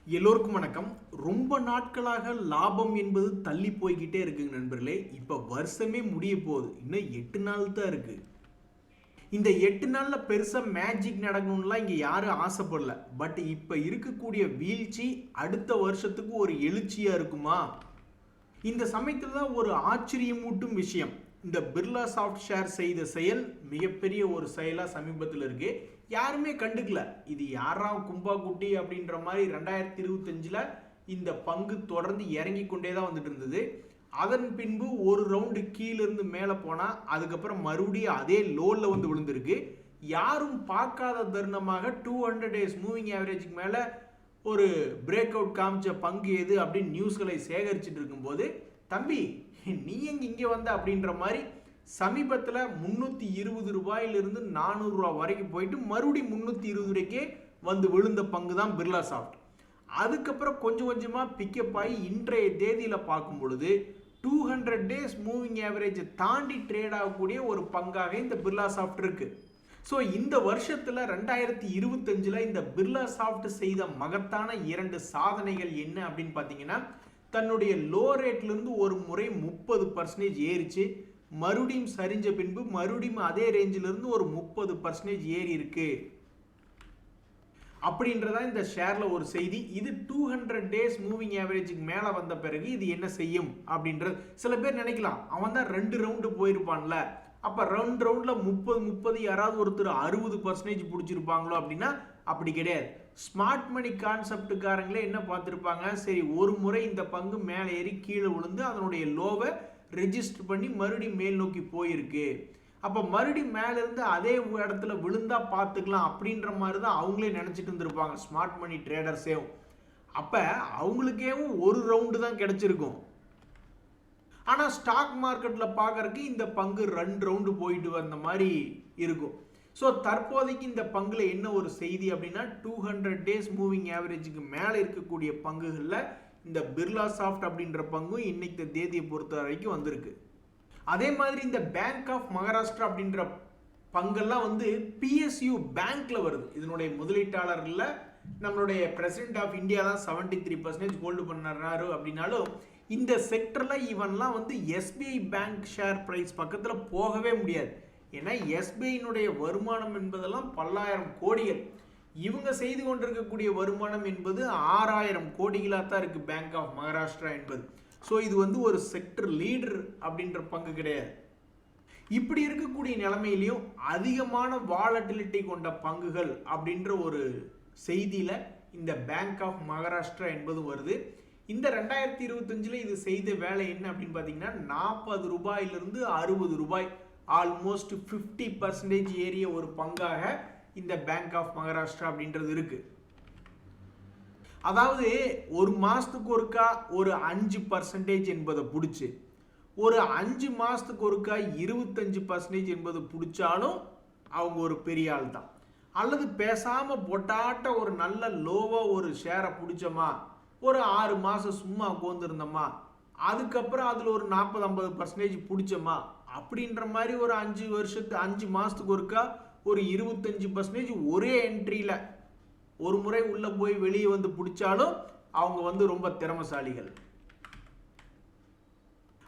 எல்லோருக்கும் வணக்கம். ரொம்ப நாட்களாக லாபம் என்பது தள்ளி போய்கிட்டே இருக்குங்க நண்பர்களே. இப்போ வருஷமே முடிய போகுது. இன்னும் 8 நாள் தான் இருக்கு. இந்த 8 நாள்ல பெருசா மேஜிக் நடக்கணும்லாம் இங்க யாரும் ஆசைப்படல. பட் இப்போ இருக்கக்கூடிய வீழ்ச்சி அடுத்த வருஷத்துக்கு ஒரு எழுச்சியா இருக்குமா? இந்த சமயத்தில் தான் ஒரு ஆச்சரியமூட்டும் விஷயம். இந்த பிர்லா சாஃப்ட் ஷேர் செய்த செயல் மிகப்பெரிய ஒரு செயலாக சமீபத்தில் இருக்கு. யாருமே கண்டுக்கல. இது யாரா கும்பா குட்டி அப்படின்ற மாதிரி 2025ல் இந்த பங்கு தொடர்ந்து இறங்கி கொண்டே தான் வந்துட்டு இருந்தது. அதன் பின்பு ஒரு ரவுண்டு கீழிருந்து மேலே போனால் அதுக்கப்புறம் மறுபடியும் அதே லோவில் வந்து விழுந்திருக்கு. யாரும் பார்க்காத தருணமாக 200 டேஸ் மூவிங் ஆவரேஜுக்கு மேலே ஒரு பிரேக் அவுட் காமிச்ச பங்கு எது அப்படின்னு நியூஸ்களை சேகரிச்சுட்டு இருக்கும்போது, தம்பி நீ எங்க இங்கே வந்த அப்படின்ற மாதிரி சமீபத்தில் 320 ரூபாயிலிருந்து 400 ரூபா வரைக்கும் போயிட்டு மறுபடியும் 320 ரூபாய்க்கே வந்து விழுந்த பங்கு தான் பிர்லா சாஃப்ட். அதுக்கப்புறம் கொஞ்சம் கொஞ்சமாக பிக்கப் ஆகி இன்றைய தேதியில் பார்க்கும் பொழுது 200 டேஸ் மூவிங் ஆவரேஜை தாண்டி ட்ரேட் ஆகக்கூடிய ஒரு பங்காக இந்த பிர்லா சாஃப்ட் இருக்கு. ஸோ இந்த வருஷத்தில் 2025ல் இந்த பிர்லா சாஃப்ட் செய்த மகத்தான 2 சாதனைகள் என்ன அப்படின்னு பார்த்தீங்கன்னா, தன்னுடைய லோ ரேட்லேருந்து ஒரு முறை 30% ஏறிச்சு, மறுபடியும் சரிஞ்ச பின்பு மறுபடியும் அதே ரேஞ்சிலிருந்து ஒரு 30% ஏறி இருக்கு அப்படின்றதா இந்த ஷேர்ல ஒரு செய்தி. இது 200 டேஸ் மூவிங் ஆவரேஜுக்கு மேலே வந்த பிறகு இது என்ன செய்யும் அப்படின்றது சில பேர் நினைக்கலாம். அவன் தான் 2 ரவுண்டு போயிருப்பான்ல, அப்போ 2 ரவுண்டில் 30 யாராவது ஒருத்தர் 60% பிடிச்சிருப்பாங்களோ அப்படின்னா அப்படி கிடையாது. ஸ்மார்ட் மணி கான்செப்டுக்காரங்களே என்ன பார்த்துருப்பாங்க, சரி ஒரு முறை இந்த பங்கு மேலே ஏறி கீழே விழுந்து அதனுடைய லோவை ரெஜிஸ்டர் பண்ணி மறுபடியும் மேல் நோக்கி போயிருக்கு, அப்போ மறுபடியும் மேலேருந்து அதே இடத்துல விழுந்தா பார்த்துக்கலாம் அப்படின்ற மாதிரி தான் அவங்களே நினச்சிட்டு இருந்திருப்பாங்க ஸ்மார்ட் மணி ட்ரேடர்ஸேவும். அப்போ அவங்களுக்கேவும் ஒரு ரவுண்டு தான் கிடைச்சிருக்கும். ஆனால் ஸ்டாக் மார்க்கெட்டில் பார்க்கறதுக்கு இந்த பங்கு 2 ரவுண்டு போயிட்டு வந்த மாதிரி இருக்கும். ஸோ தற்போதைக்கு இந்த பங்குல என்ன ஒரு செய்தி அப்படின்னா, 200 டேஸ் மூவிங் ஆவரேஜுக்கு மேலே இருக்கக்கூடிய பங்குகளில் இந்த பிர்லா சாஃப்ட் அப்படின்ற பங்கும் இன்னைக்கு தேதியை பொறுத்த வரைக்கும் வந்திருக்கு. அதே மாதிரி இந்த பேங்க் ஆஃப் மகாராஷ்டிரா அப்படின்ற பங்கெல்லாம் வந்து பிஎஸ்யூ பேங்க்ல வருது. இதனுடைய முதலீட்டாளர்களில் நம்மளுடைய பிரசிடென்ட் ஆஃப் இந்தியா தான் 73% ஹோல்டு பண்ணாரு. அப்படின்னாலும் இந்த செக்டரில் இவன்லாம் வந்து எஸ்பிஐ பேங்க் ஷேர் ப்ரைஸ் பக்கத்தில் போகவே முடியாது. ஏன்னா எஸ்பிஐனுடைய வருமானம் என்பதெல்லாம் பல்லாயிரம் கோடிகள். இவங்க செய்து கொண்டிருக்கக்கூடிய வருமானம் என்பது 6000 கோடிகளாக தான் இருக்குது பேங்க் ஆஃப் மகாராஷ்டிரா என்பது. ஸோ இது வந்து ஒரு செக்டர் லீடர் அப்படின்ற பங்கு கிடையாது. இப்படி இருக்கக்கூடிய நிலைமையிலையும் அதிகமான வாலட்டிலிட்டி கொண்ட பங்குகள் அப்படின்ற ஒரு செய்தியில் இந்த பேங்க் ஆஃப் மகாராஷ்டிரா என்பது வருது. இந்த 2025ல் இது செய்த வேலை என்ன அப்படின்னு பார்த்தீங்கன்னா, 40 ரூபாயிலிருந்து 60 ரூபாய், ஆல்மோஸ்ட் 50% ஏறிய ஒரு பங்காக இந்த பேங்க் ஆஃப் மகாராஷ்டிரா அப்படின்றது இருக்கு. அதாவது ஒரு மாசத்துக்கு ஒருக்கா ஒரு 5% என்பதை பிடிச்சி, ஒரு 5 மாசத்துக்கு ஒருக்கா 25% என்பது பிடிச்சாலும் அவங்க ஒரு பெரிய ஆள் தான். அல்லது பேசாம பொட்டாட்ட ஒரு நல்ல லோவா ஒரு ஷேரை பிடிச்சோமா, ஒரு 6 மாசம் சும்மா உட்காந்துருந்தோமா, அதுக்கப்புறம் அதில் ஒரு 40-50% பிடிச்சோமா அப்படின்ற மாதிரி ஒரு 5 மாசத்துக்கு ஒருக்கா ஒரு 25% ஒரே என்ட்ரியில் ஒரு முறை உள்ள போய் வெளியே வந்து பிடிச்சாலும் அவங்க வந்து ரொம்ப திறமைசாலிகள்.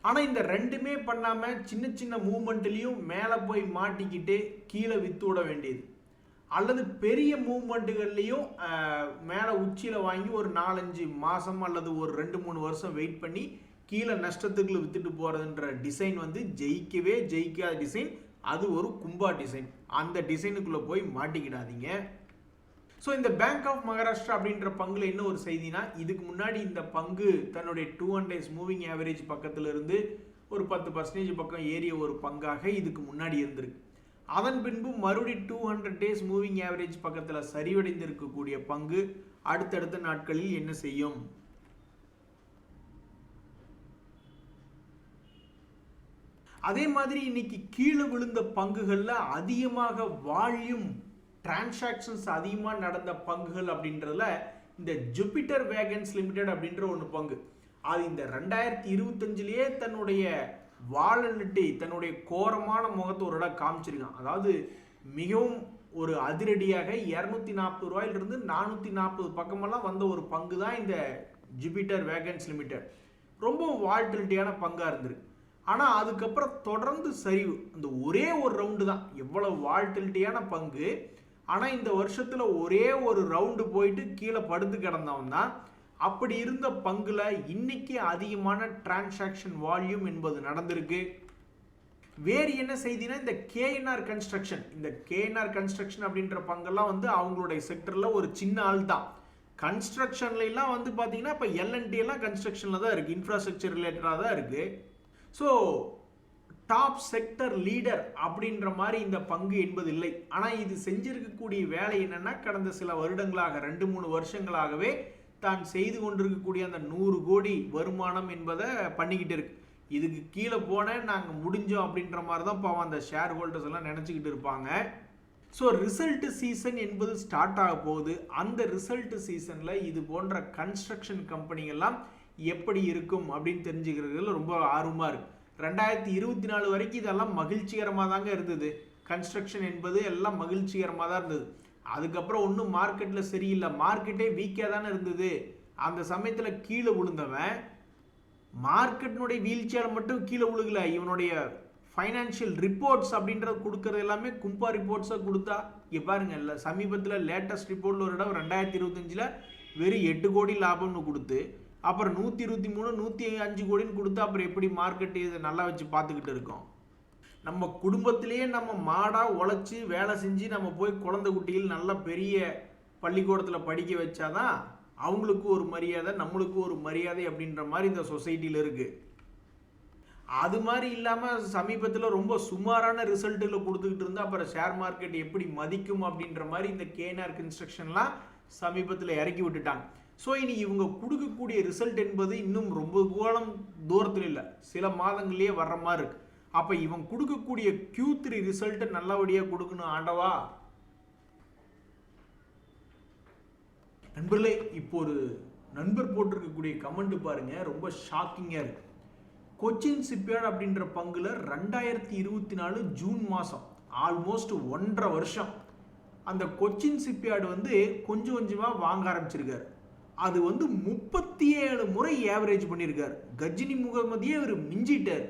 ஆனால் இந்த ரெண்டுமே பண்ணாமல் சின்ன சின்ன மூவ்மெண்ட்லையும் மேலே போய் மாட்டிக்கிட்டு கீழே வித்து விட வேண்டியது, அல்லது பெரிய மூவ்மெண்ட்டுகள்லையும் மேலே உச்சியில் வாங்கி ஒரு 4-5 மாதம் அல்லது ஒரு 2-3 வருஷம் வெயிட் பண்ணி கீழே நஷ்டத்துக்குள்ள வித்துட்டு போகிறதுன்ற டிசைன் வந்து ஜெயிக்கவே ஜெயிக்காத டிசைன். அது ஒரு கும்பா டிசைன். அந்த டிசைனுக்குள்ளே போய் மாட்டிக்கிடாதீங்க. ஸோ இந்த பேங்க் ஆஃப் மகாராஷ்டிரா அப்படின்ற பங்குல என்ன ஒரு செய்தினா, இதுக்கு முன்னாடி இந்த பங்கு தன்னுடைய 200 டேஸ் மூவிங் ஆவரேஜ் பக்கத்தில் இருந்து ஒரு 10% பக்கம் ஏறிய ஒரு பங்காக இதுக்கு முன்னாடி இருந்திருக்கு. அதன் பின்பு மறுபடியும் 200 டேஸ் மூவிங் ஆவரேஜ் பக்கத்தில் சரிவடைந்து இருக்கக்கூடிய பங்கு அடுத்தடுத்த நாட்களில் என்ன செய்யும்? அதே மாதிரி இன்னைக்கு கீழே விழுந்த பங்குகளில் அதிகமாக வால்யூம் டிரான்சாக்ஷன்ஸ் அதிகமாக நடந்த பங்குகள் அப்படின்றதுல இந்த ஜூபிட்டர் வேகன்ஸ் லிமிடெட் அப்படின்ற ஒன்று பங்கு. அது இந்த 2025லேயே தன்னுடைய வாலட்டிலிட்டி, தன்னுடைய கோரமான முகத்தை ஒரு இடம் காமிச்சிருக்கான். அதாவது மிகவும் ஒரு அதிரடியாக 240 ரூபாயிலிருந்து 440 பக்கமெல்லாம் வந்த ஒரு பங்கு தான் இந்த ஜூபிட்டர் வேகன்ஸ் லிமிடெட். ரொம்ப வால்டிலிட்டியான பங்காக இருந்திருக்கு. ஆனால் அதுக்கப்புறம் தொடர்ந்து சரிவு. அந்த ஒரே ஒரு ரவுண்டு தான் எவ்வளவு வால்டிலிட்டியான பங்கு. ஆனால் இந்த வருஷத்தில் ஒரே ஒரு ரவுண்டு போயிட்டு கீழே படுத்து கிடந்தவன் தான். அப்படி இருந்த பங்குல இன்னைக்கு அதிகமான டிரான்சாக்ஷன் வால்யூம் என்பது நடந்திருக்கு. வேறு என்ன செய்தினா, இந்த கேஎன்ஆர் கன்ஸ்ட்ரக்ஷன், இந்த கேஎன்ஆர் கன்ஸ்ட்ரக்ஷன் அப்படின்ற பங்கெல்லாம் வந்து அவங்களுடைய செக்டர்ல ஒரு சின்ன ஆள் தான். கன்ஸ்ட்ரக்ஷன்ல எல்லாம் வந்து பாத்தீங்கன்னா இப்போ எல்என்டி எல்லாம் கன்ஸ்ட்ரக்ஷன்ல தான் இருக்கு, இன்ஃப்ராஸ்ட்ரக்சர் ரிலேட்டடாக தான் இருக்கு. ஸோ டாப் செக்டர் லீடர் அப்படின்ற மாதிரி இந்த பங்கு என்பது இல்லை. ஆனால் இது செஞ்சிருக்கக்கூடிய வேலை என்னன்னா, கடந்த சில வருடங்களாக 2-3 வருஷங்களாகவே தான் செய்து கொண்டிருக்கக்கூடிய அந்த 100 கோடி வருமானம் என்பதை பண்ணிக்கிட்டு இருக்கு. இதுக்கு கீழே போனேன் நாங்கள் முடிஞ்சோம் அப்படின்ற மாதிரி தான் பாவம் அந்த ஷேர் ஹோல்டர்ஸ் எல்லாம் நினச்சிக்கிட்டு இருப்பாங்க. ஸோ ரிசல்ட் சீசன் என்பது ஸ்டார்ட் ஆக போகுது. அந்த ரிசல்ட் சீசனில் இது போன்ற கன்ஸ்ட்ரக்ஷன் கம்பெனிகள்லாம் எப்படி இருக்கும் அப்படின்னு தெரிஞ்சுக்கிறதுல ரொம்ப ஆர்வமாக இருக்கு. 2024 வரைக்கும் இதெல்லாம் மகிழ்ச்சிகரமாக தாங்க இருந்தது. கன்ஸ்ட்ரக்ஷன் என்பது எல்லாம் மகிழ்ச்சிகரமாக தான் இருந்தது. அதுக்கப்புறம் ஒன்றும் மார்க்கெட்டில் சரியில்லை, மார்க்கெட்டே வீக்காக தானே இருந்தது. அந்த சமயத்தில் கீழே விழுந்தவன் மார்க்கெட்டினுடைய வீழ்ச்சியால் மட்டும் கீழே விழுகல, இவனுடைய ஃபைனான்ஷியல் ரிப்போர்ட்ஸ் அப்படின்றது கொடுக்கறது எல்லாமே கும்பா ரிப்போர்ட்ஸாக கொடுத்தா. இங்கே பாருங்க, இல்லை சமீபத்தில் லேட்டஸ்ட் ரிப்போர்ட்டில் ஒரு இடம் 2025 வெறும் 8 கோடி லாபம்னு கொடுத்து, அப்புறம் 123 105 கோடின்னு கொடுத்து, அப்புறம் எப்படி மார்க்கெட் இதை நல்லா வச்சு பார்த்துக்கிட்டு இருக்கோம். நம்ம குடும்பத்திலேயே நம்ம மாடாக உழைச்சி வேலை செஞ்சு நம்ம போய் குழந்தை குட்டிகள் நல்ல பெரிய பள்ளிக்கூடத்தில் படிக்க வச்சாதான் அவங்களுக்கு ஒரு மரியாதை, நம்மளுக்கு ஒரு மரியாதை அப்படின்ற மாதிரி இந்த சொசைட்டியில் இருக்கு. அது மாதிரி இல்லாமல் சமீபத்தில் ரொம்ப சுமாரான ரிசல்ட்டுகளை கொடுத்துக்கிட்டு இருந்தால் அப்புறம் ஷேர் மார்க்கெட் எப்படி மதிக்கும் அப்படின்ற மாதிரி இந்த கேஎன்ஆர் கன்ஸ்ட்ரக்ஷன்லாம் சமீபத்தில் இறக்கி விட்டுட்டாங்க. ஸோ இனி இவங்க கொடுக்கக்கூடிய ரிசல்ட் என்பது இன்னும் ரொம்ப தூரத்தில் இல்லை, சில மாதங்கள்லேயே வர்ற மாதிரி இருக்கு. அப்போ இவங்க கொடுக்கக்கூடிய Q3 ரிசல்ட்டை நல்லபடியாக கொடுக்கணும் ஆண்டவா. நண்பர்களே, இப்போ ஒரு நண்பர் போட்டிருக்கக்கூடிய கமெண்ட் பாருங்க, ரொம்ப ஷாக்கிங்காக இருக்கு. கொச்சின் ஷிப்யார்ட் அப்படின்ற பங்குல 2024 ஜூன் மாதம் ஆல்மோஸ்ட் 1.5 வருஷம் அந்த கொச்சின் ஷிப்யார்டு வந்து கொஞ்சம் கொஞ்சமாக வாங்க ஆரம்பிச்சிருக்காரு. அது வந்து 37 முறை ஏவரேஜ் பண்ணியிருக்காரு. கஜினி முகமதியே ஒரு மிஞ்சிட்டார்.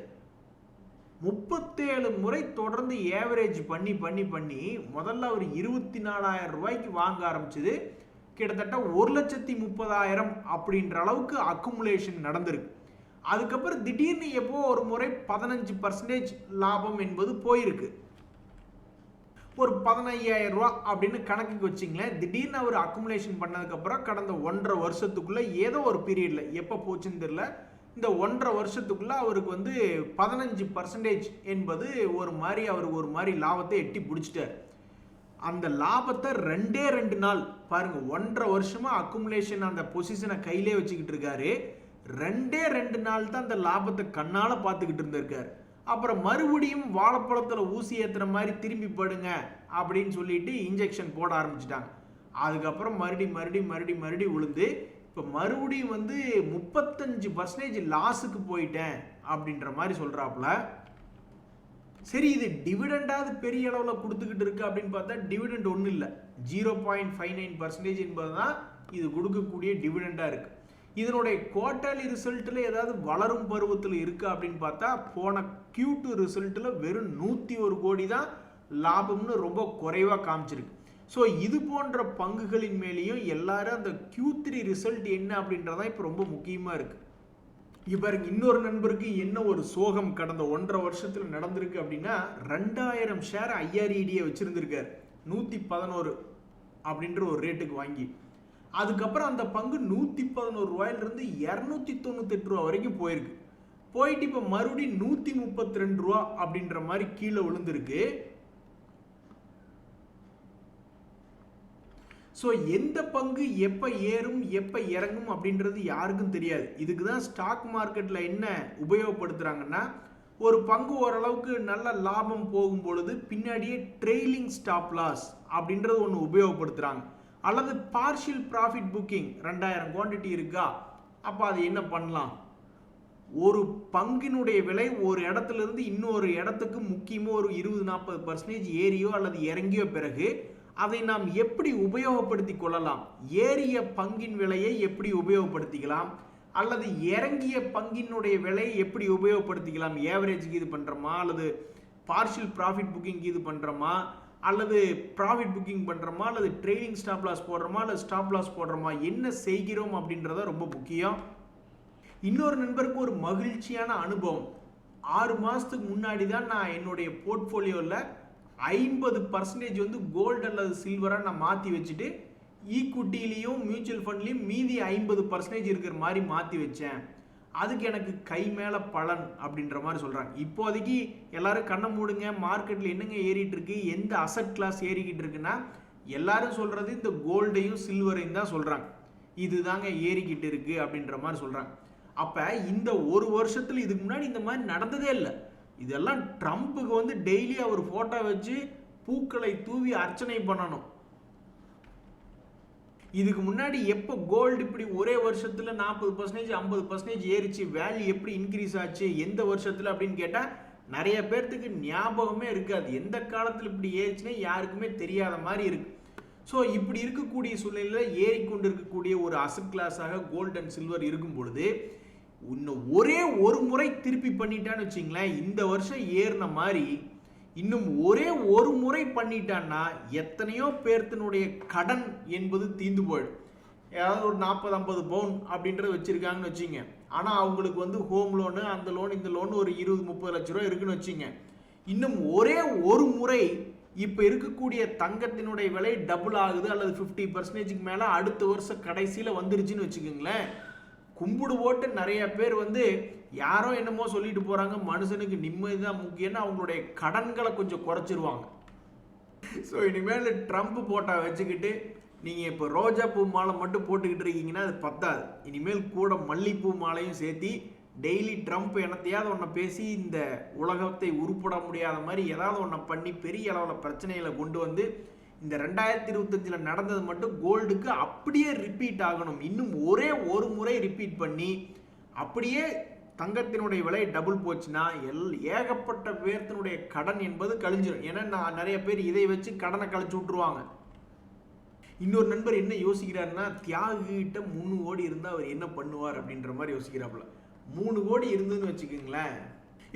37 முறை தொடர்ந்து ஏவரேஜ் பண்ணி பண்ணி பண்ணி முதல்ல அவர் 24,000 ரூபாய்க்கு வாங்க ஆரம்பிச்சது. கிட்டத்தட்ட 1,30,000 அப்படின்ற அளவுக்கு அக்குமுலேஷன் நடந்திருக்கு. அதுக்கப்புறம் திடீர்னு எப்போ ஒரு முறை 15% லாபம் என்பது போயிருக்கு. ஒரு 15,000 ரூபா அப்படின்னு கணக்குக்கு வச்சிங்களேன். திடீர்னு அவர் அக்குமுலேஷன் பண்ணதுக்கப்புறம் கடந்த 1.5 வருஷத்துக்குள்ள ஏதோ ஒரு பீரியட்ல எப்போ போச்சுன்னு தெரியல, இந்த 1.5 வருஷத்துக்குள்ள அவருக்கு வந்து 15% என்பது ஒரு மாதிரி லாபத்தை எட்டி பிடிச்சிட்டார். அந்த லாபத்தை 2 நாள் பாருங்க, 1.5 வருஷமா அக்குமுலேஷன் அந்த பொசிஷனை கையிலே வச்சுக்கிட்டு இருக்காரு. 2 நாள் தான் அந்த லாபத்தை கண்ணால பார்த்துக்கிட்டு இருந்திருக்காரு. அப்புறம் மறுபடியும் வாழைப்பழத்தில் ஊசி ஏற்றுற மாதிரி திரும்பி படுங்க அப்படின்னு சொல்லிட்டு இன்ஜெக்ஷன் போட ஆரம்பிச்சிட்டாங்க. அதுக்கப்புறம் மறுபடி விழுந்து இப்போ மறுபடியும் வந்து 35% லாஸுக்கு போயிட்டேன் அப்படின்ற மாதிரி சொல்கிறாப்புல. சரி, இது டிவிடெண்டாவது பெரிய அளவில் கொடுத்துக்கிட்டு இருக்கு அப்படின்னு பார்த்தா டிவிடெண்ட் ஒன்றும் இல்லை, 0.59% என்பது தான் இது கொடுக்கக்கூடிய டிவிடெண்டாக இருக்கு. இதனுடைய குவார்டர்லி ரிசல்ட்டில் ஏதாவது வளரும் பருவத்தில் இருக்குது அப்படின்னு பார்த்தா போன Q2 ரிசல்ட்டில் வெறும் 101 கோடி தான் லாபம்னு ரொம்ப குறைவாக காமிச்சிருக்கு. ஸோ இது போன்ற பங்குகளின் மேலேயும் எல்லாரும் அந்த Q3 ரிசல்ட் என்ன அப்படின்றதான் இப்போ ரொம்ப முக்கியமாக இருக்குது. இவருக்கு இன்னொரு நண்பருக்கு என்ன ஒரு சோகம் கடந்த 1.5 வருஷத்தில் நடந்திருக்கு அப்படின்னா, 2000 ஷேர் IREDயை வச்சுருந்துருக்கார் 111 அப்படின்ற ஒரு ரேட்டுக்கு வாங்கி. அதுக்கப்புறம் அந்த பங்கு 111 ரூபாயிலிருந்து 298 ரூபா வரைக்கும் போயிருக்கு. போயிட்டு இப்போ மறுபடியும் 132 ரூபா அப்படின்ற மாதிரி கீழே விழுந்திருக்கு. ஸோ எந்த பங்கு எப்போ ஏறும் எப்போ இறங்கும் அப்படின்றது யாருக்கும் தெரியாது. இதுக்கு தான் ஸ்டாக் மார்க்கெட்டில் என்ன உபயோகப்படுத்துகிறாங்கன்னா, ஒரு பங்கு ஓரளவுக்கு நல்ல லாபம் போகும் பொழுது பின்னாடியே ட்ரெயிலிங் ஸ்டாப் லாஸ் அப்படின்றது ஒன்று உபயோகப்படுத்துகிறாங்க. அல்லது பார்ஷியல் ப்ராஃபிட் புக்கிங், 2000 குவான்டிட்டி இருக்கா, அப்போ அது என்ன பண்ணலாம், ஒரு பங்கினுடைய விலை ஒரு இடத்துல இருந்து இன்னொரு இடத்துக்கு முக்கியமாக ஒரு 20-40% ஏறியோ அல்லது இறங்கியோ பிறகு அதை நாம் எப்படி உபயோகப்படுத்தி கொள்ளலாம், ஏறிய பங்கின் விலையை எப்படி உபயோகப்படுத்திக்கலாம், அல்லது இறங்கிய பங்கினுடைய விலையை எப்படி உபயோகப்படுத்திக்கலாம், ஏவரேஜுக்கு இது பண்ணுறோமா அல்லது பார்ஷியல் ப்ராஃபிட் புக்கிங் இது பண்ணுறோமா அல்லது ப்ராஃபிட் புக்கிங் பண்ணுறோமா அல்லது ட்ரெயிலிங் ஸ்டாப் லாஸ் போடுறோமா அல்லது ஸ்டாப் லாஸ் போடுறோமா, என்ன செய்கிறோம் அப்படின்றத ரொம்ப முக்கியம். இன்னொரு நண்பருக்கு ஒரு மகிழ்ச்சியான அனுபவம். 6 மாதத்துக்கு முன்னாடி தான் நான் என்னுடைய போர்ட்ஃபோலியோவில் 50% வந்து கோல்டு அல்லது சில்வராக நான் மாற்றி வச்சுட்டு ஈக்குவிட்டிலையும் மியூச்சுவல் ஃபண்ட்லையும் மீதி 50% இருக்கிற மாதிரி மாற்றி வச்சேன். அதுக்கு எனக்கு கை மேலே பலன் அப்படின்ற மாதிரி சொல்கிறாங்க. இப்போதைக்கு எல்லாரும் கண்ணை மூடுங்க, மார்க்கெட்டில் என்னங்க ஏறிட்டு இருக்கு, எந்த அசட் கிளாஸ் ஏறிக்கிட்டு இருக்குன்னா எல்லாரும் சொல்கிறது இந்த கோல்டையும் சில்வரையும் தான் சொல்கிறாங்க. இதுதாங்க ஏறிக்கிட்டு இருக்கு அப்படின்ற மாதிரி சொல்கிறாங்க. அப்போ இந்த ஒரு வருஷத்தில் இதுக்கு முன்னாடி இந்த மாதிரி நடந்ததே இல்லை. இதெல்லாம் ட்ரம்ப்புக்கு வந்து டெய்லி அவர் ஃபோட்டோ வச்சு பூக்களை தூவி அர்ச்சனை பண்ணணும். இதுக்கு முன்னாடி எப்போ கோல்டு இப்படி ஒரே வருஷத்தில் 40% 50% ஏறிச்சு, வேல்யூ எப்படி இன்க்ரீஸ் ஆச்சு, எந்த வருஷத்தில் அப்படின்னு கேட்டால் நிறைய பேர்த்துக்கு ஞாபகமே இருக்காது. எந்த காலத்தில் இப்படி ஏறிச்சுன்னா யாருக்குமே தெரியாத மாதிரி இருக்கு. ஸோ இப்படி இருக்கக்கூடிய சூழ்நிலையில் ஏறிக்கொண்டு இருக்கக்கூடிய ஒரு அசட் கிளாஸாக கோல்டு அண்ட் சில்வர் இருக்கும் பொழுது இன்னும் ஒரே ஒரு முறை திருப்பி பண்ணிட்டான்னு வச்சிங்களேன், இந்த வருஷம் ஏறின மாதிரி இன்னும் ஒரே ஒரு முறை பண்ணிட்டான்னா எத்தனையோ பேர்த்தினுடைய கடன் என்பது தீர்ந்து போயிடும். ஏதாவது ஒரு 40-50 பவுன் அப்படின்றத வச்சுருக்காங்கன்னு வச்சுங்க. ஆனால் அவங்களுக்கு வந்து ஹோம் லோனு அந்த லோன் இந்த லோன் ஒரு 20-30 லட்ச ரூபா இருக்குன்னு வச்சுங்க. இன்னும் ஒரே ஒரு முறை இப்போ இருக்கக்கூடிய தங்கத்தினுடைய விலை டபுள் ஆகுது அல்லது 50% மேலே அடுத்த வருஷம் கடைசியில் வந்துருச்சுன்னு வச்சுக்கோங்களேன். கும்பிடு போட்டு நிறைய பேர் வந்து யாரோ என்னமோ சொல்லிட்டு போகிறாங்க, மனுஷனுக்கு நிம்மதி தான் முக்கியம்னு அவங்களுடைய கடன்களை கொஞ்சம் குறைச்சிருவாங்க. ஸோ இனிமேல் ட்ரம்ப் போட்டா வச்சுக்கிட்டு நீங்கள் இப்போ ரோஜா பூ மாலை மட்டும் போட்டுக்கிட்டு இருக்கீங்கன்னா அது பத்தாது. இனிமேல் கூட மல்லிப்பூ மாலையும் சேர்த்தி டெய்லி ட்ரம்ப் என்னத்தையாவது ஒன்றை பேசி இந்த உலகத்தை உருப்பட முடியாத மாதிரி ஏதாவது ஒன்றை பண்ணி பெரிய அளவில் பிரச்சனைகளை கொண்டு வந்து இந்த 2025 நடந்தது மட்டும் கோல்டுக்கு அப்படியே ரிப்பீட் ஆகணும். இன்னும் ஒரே ஒரு முறை ரிப்பீட் பண்ணி அப்படியே தங்கத்தினுடைய விலை டபுள் போச்சுன்னா ஏகப்பட்ட பேர்த்தினுடைய கடன் என்பது கழிஞ்சிடும். ஏன்னா நான் நிறைய பேர் இதை வச்சு கடனை கழிச்சு விட்டுருவாங்க. இன்னொரு நண்பர் என்ன யோசிக்கிறாருன்னா, தியாகிட்ட 3 கோடி இருந்தால் அவர் என்ன பண்ணுவார் அப்படின்ற மாதிரி யோசிக்கிறாப்புல. 3 கோடி இருந்துன்னு வச்சுக்கோங்களேன்.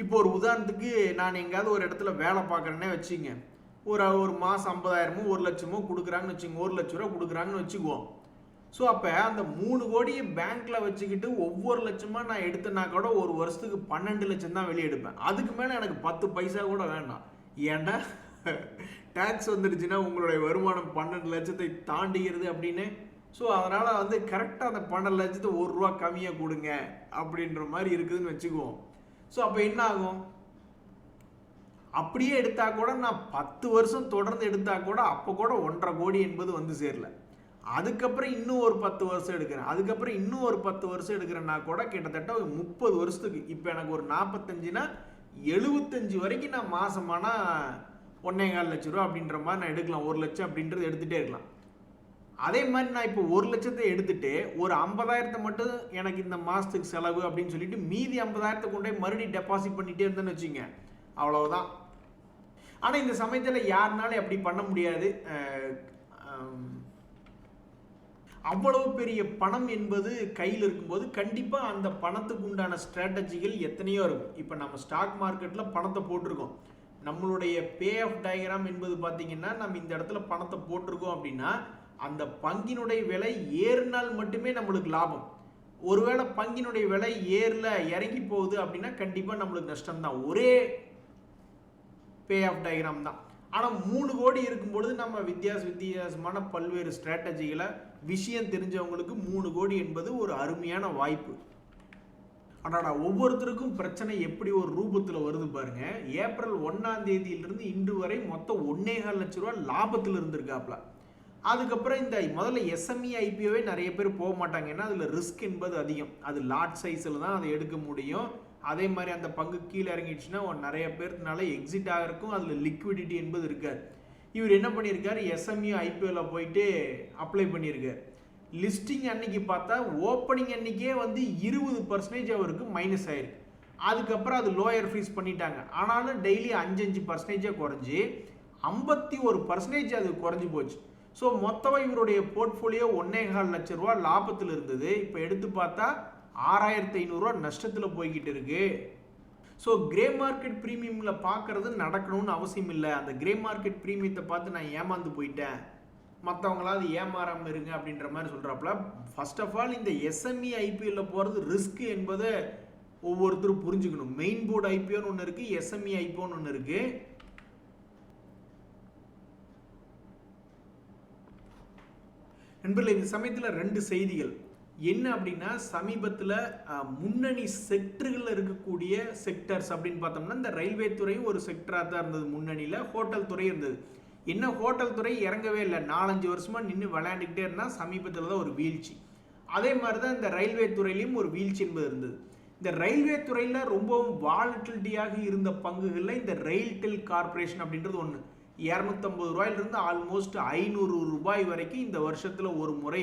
இப்போ ஒரு உதாரணத்துக்கு நான் எங்கேயாவது ஒரு இடத்துல வேலை பார்க்குறேன்னே வச்சுங்க, ஒரு மாதம் 50,000மோ 1 லட்சமோ கொடுக்குறாங்கன்னு வச்சுக்கோங்க, 1 லட்ச ரூபா கொடுக்குறாங்கன்னு வச்சுக்குவோம். ஸோ அப்போ அந்த 3 கோடியை பேங்க்கில் வச்சுக்கிட்டு ஒவ்வொரு லட்சமாக நான் எடுத்தேன்னா கூட ஒரு வருஷத்துக்கு 12 லட்சம் தான் வெளியே எடுப்பேன். அதுக்கு மேலே எனக்கு 10 பைசா கூட வேண்டாம். ஏன்னா டேக்ஸ் வந்துடுச்சுன்னா உங்களுடைய வருமானம் 12 லட்சத்தை தாண்டிக்கிறது அப்படின்னு. ஸோ அதனால் வந்து கரெக்டாக அந்த 12 லட்சத்தை 1 ரூபா கம்மியாக கொடுங்க அப்படின்ற மாதிரி இருக்குதுன்னு வச்சுக்குவோம். ஸோ அப்போ என்ன ஆகும், அப்படியே எடுத்தா கூட நான் 10 வருஷம் தொடர்ந்து எடுத்தா கூட அப்போ கூட 1.5 கோடி என்பது வந்து சேரல. அதுக்கப்புறம் இன்னும் ஒரு 10 வருஷம் எடுக்கிறேன், அதுக்கப்புறம் இன்னும் ஒரு 10 வருஷம் எடுக்கிறேன்னா கூட கிட்டத்தட்ட ஒரு 30 வருஷத்துக்கு இப்போ எனக்கு ஒரு 45னா 75 வரைக்கும் நான் மாசமானா 1.25 லட்ச ரூபா அப்படின்ற மாதிரி நான் எடுக்கலாம். 1 லட்சம் அப்படின்றது எடுத்துகிட்டே இருக்கலாம். அதே மாதிரி நான் இப்போ 1 லட்சத்தை எடுத்துட்டு ஒரு 50,000 மட்டும் எனக்கு இந்த மாதத்துக்கு செலவு அப்படின்னு சொல்லிட்டு மீதி 50,000 கொண்டே மறுபடியும் டெபாசிட் பண்ணிகிட்டே இருந்தேன்னு வச்சுங்க, அவ்வளவுதான். ஆனால் இந்த சமயத்தில் யாருனாலும் அப்படி பண்ண முடியாது. அவ்வளவு பெரிய பணம் என்பது கையில் இருக்கும்போது கண்டிப்பாக அந்த பணத்துக்கு உண்டான ஸ்ட்ராட்டஜிகள் எத்தனையோ இருக்கும். இப்போ நம்ம ஸ்டாக் மார்க்கெட்டில் பணத்தை போட்டிருக்கோம். நம்மளுடைய பே ஆஃப் டயக்ராம் என்பது பார்த்தீங்கன்னா நம்ம இந்த இடத்துல பணத்தை போட்டிருக்கோம் அப்படின்னா அந்த பங்கினுடைய விலை ஏறினால் மட்டுமே நம்மளுக்கு லாபம். ஒருவேளை பங்கினுடைய விலை ஏறல இறங்கி போகுது அப்படின்னா கண்டிப்பாக நம்மளுக்கு நஷ்டம் தான். ஒரே பே ஆஃப் டயக்ராம் தான். ஆனால் 3 கோடி இருக்கும்பொழுது நம்ம வித்தியாசமான பல்வேறு ஸ்ட்ராட்டஜிகளை விஷயம் தெரிஞ்சவங்களுக்கு 3 கோடி என்பது ஒரு அருமையான வாய்ப்பு. ஆனால் ஒவ்வொருத்தருக்கும் பிரச்சனை எப்படி ஒரு ரூபத்தில் வருது பாருங்க. ஏப்ரல் 1ஆம் தேதியிலிருந்து இன்று வரை மொத்தம் 1.25 லட்ச ரூபா லாபத்தில் இருந்திருக்காப்ல. அதுக்கப்புறம் இந்த முதல்ல எஸ்எம்இ ஐபிஓவே நிறைய பேர் போக மாட்டாங்க. ஏன்னா அதில் ரிஸ்க் என்பது அதிகம். அது லாட் சைஸில் தான் அதை எடுக்க முடியும். அதே மாதிரி அந்த பங்கு கீழே இறங்கிடுச்சுன்னா நிறைய பேர்னால எக்ஸிட் ஆகிறக்கும் அதில் லிக்விடிட்டி என்பது இருக்காது. இவர் என்ன பண்ணியிருக்காரு, எஸ்எம்இ ஐபிஓவில் போயிட்டு அப்ளை பண்ணியிருக்காரு. லிஸ்டிங் அன்னைக்கு பார்த்தா ஓப்பனிங் அன்னைக்கே வந்து 20% அவருக்கு மைனஸ் ஆயிருக்கு. அதுக்கப்புறம் அது லோயர் ஃப்ரீஸ் பண்ணிட்டாங்க. ஆனாலும் டெய்லி 5% குறைஞ்சி 51% அது குறைஞ்சு போச்சு. ஸோ மொத்தமாக இவருடைய போர்ட்ஃபோலியோ 1.25 லட்சம் ரூபா லாபத்தில் இருந்தது. இப்போ எடுத்து பார்த்தா 6500 ரூபா நஷ்டத்தில் போய்கிட்டு இருக்கு. ஸோ கிரே மார்க்கெட் ப்ரீமியமில் பார்க்கறது நடக்கணும்னு அவசியம் இல்லை. அந்த கிரே மார்க்கெட் ப்ரீமியத்தை பார்த்து நான் ஏமாந்து போயிட்டேன், மற்றவங்களாவது ஏமாறாமல் இருங்க அப்படின்ற மாதிரி சொல்கிறாப்புல. ஃபர்ஸ்ட் ஆஃப் ஆல் இந்த எஸ்எம்இ ஐபிஎல்ல போகிறது ரிஸ்க் என்பதை ஒவ்வொருத்தரும் புரிஞ்சுக்கணும். மெயின் போர்டு ஐபிஓன்னு ஒன்று இருக்குது, எஸ்எம்இ ஐபிஓன்னு ஒன்று இருக்குது. நண்பர்களே, இந்த சமயத்தில் 2 செய்திகள் என்ன அப்படின்னா, சமீபத்தில் முன்னணி செக்டர்களில் இருக்கக்கூடிய செக்டர்ஸ் அப்படின்னு பார்த்தோம்னா இந்த ரயில்வே துறையும் ஒரு செக்டராக தான் இருந்தது. முன்னணியில் ஹோட்டல் துறை இருந்தது. என்ன ஹோட்டல் துறை இறங்கவே இல்லை, 4-5 வருஷமா நின்று விளையாண்டுக்கிட்டே இருந்தால் சமீபத்தில் தான் ஒரு வீழ்ச்சி. அதே மாதிரி தான் இந்த ரயில்வே துறையிலையும் ஒரு வீழ்ச்சி என்பது இருந்தது. இந்த ரயில்வே துறையில் ரொம்பவும் வாலட்டிலிட்டியாக இருந்த பங்குகளில் இந்த ரெயில்டெல் கார்பரேஷன் அப்படின்றது ஒன்று. 250 ரூபாயிலிருந்து ஆல்மோஸ்ட் 500 ரூபாய் வரைக்கும் இந்த வருஷத்தில் ஒரு முறை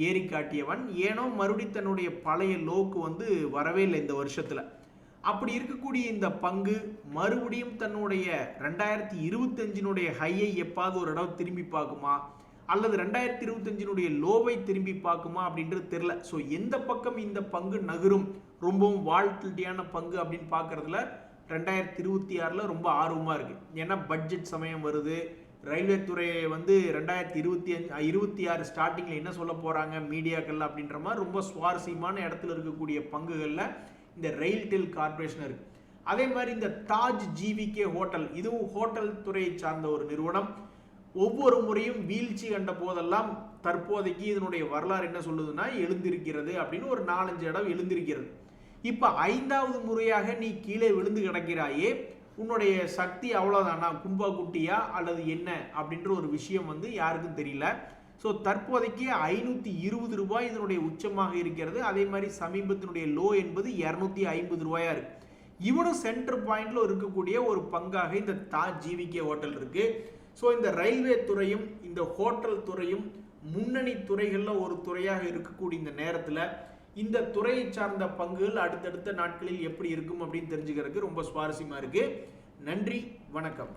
ஏறி காட்டியவன். ஏனோ மறுபடி தன்னுடைய பழைய லோக்கு வரவே இல்லை இந்த வருஷத்தில். அப்படி இருக்கக்கூடிய இந்த பங்கு மறுபடியும் தன்னுடைய 2025 ஹையை எப்பாவது ஒரு இடம் திரும்பி பார்க்குமா, அல்லது 2025 லோவை திரும்பி பார்க்குமா அப்படின்றது தெரியல. ஸோ எந்த பக்கம் இந்த பங்கு நகரும், ரொம்பவும் வால்டிலிட்டியான பங்கு அப்படின்னு பார்க்கறதுல 2026 ரொம்ப ஆர்வமாக இருக்குது. ஏன்னா பட்ஜெட் சமயம் வருது. ரயில்வே துறையை 2026 ஸ்டார்டிங்கில் என்ன சொல்ல போகிறாங்க மீடியாக்கள் அப்படின்ற மாதிரி ரொம்ப சுவாரஸ்யமான இடத்துல இருக்கக்கூடிய பங்குகளில் இந்த ரெயில்டெல் கார்பரேஷன் இருக்குது. அதே மாதிரி இந்த தாஜ் ஜிவிகே ஹோட்டல், இதுவும் ஹோட்டல் துறையை சார்ந்த ஒரு நிறுவனம். ஒவ்வொரு முறையும் வீழ்ச்சி கண்ட போதெல்லாம் தற்போதைக்கு இதனுடைய வரலாறு என்ன சொல்லுதுன்னா எழுந்திருக்கிறது அப்படின்னு ஒரு 4-5 இடம் எழுந்திருக்கிறது. இப்போ 5வது முறையாக நீ கீழே விழுந்து கிடக்கிறாயே, உன்னுடைய சக்தி அவ்வளோதானா, கும்பா குட்டியா அல்லது என்ன அப்படின்ற ஒரு விஷயம் யாருக்கும் தெரியல. ஸோ தற்போதைக்கு 520 ரூபாய் இதனுடைய உச்சமாக இருக்கிறது. அதே மாதிரி சமீபத்தினுடைய லோ என்பது 250 ரூபாயா இருக்கு. இவனும் சென்டர் பாயிண்ட்ல இருக்கக்கூடிய ஒரு பங்காக இந்த தாஜ் ஜிவிகே ஹோட்டல் இருக்கு. ஸோ இந்த ரயில்வே துறையும் இந்த ஹோட்டல் துறையும் முன்னணி துறைகளில் ஒரு துறையாக இருக்கக்கூடிய இந்த நேரத்தில் இந்த துறையை சார்ந்த பங்குகள் அடுத்தடுத்த நாட்களில் எப்படி இருக்கும் அப்படின்னு தெரிஞ்சுக்கிறதுக்கு ரொம்ப சுவாரஸ்யமாக இருக்கு. நன்றி, வணக்கம்.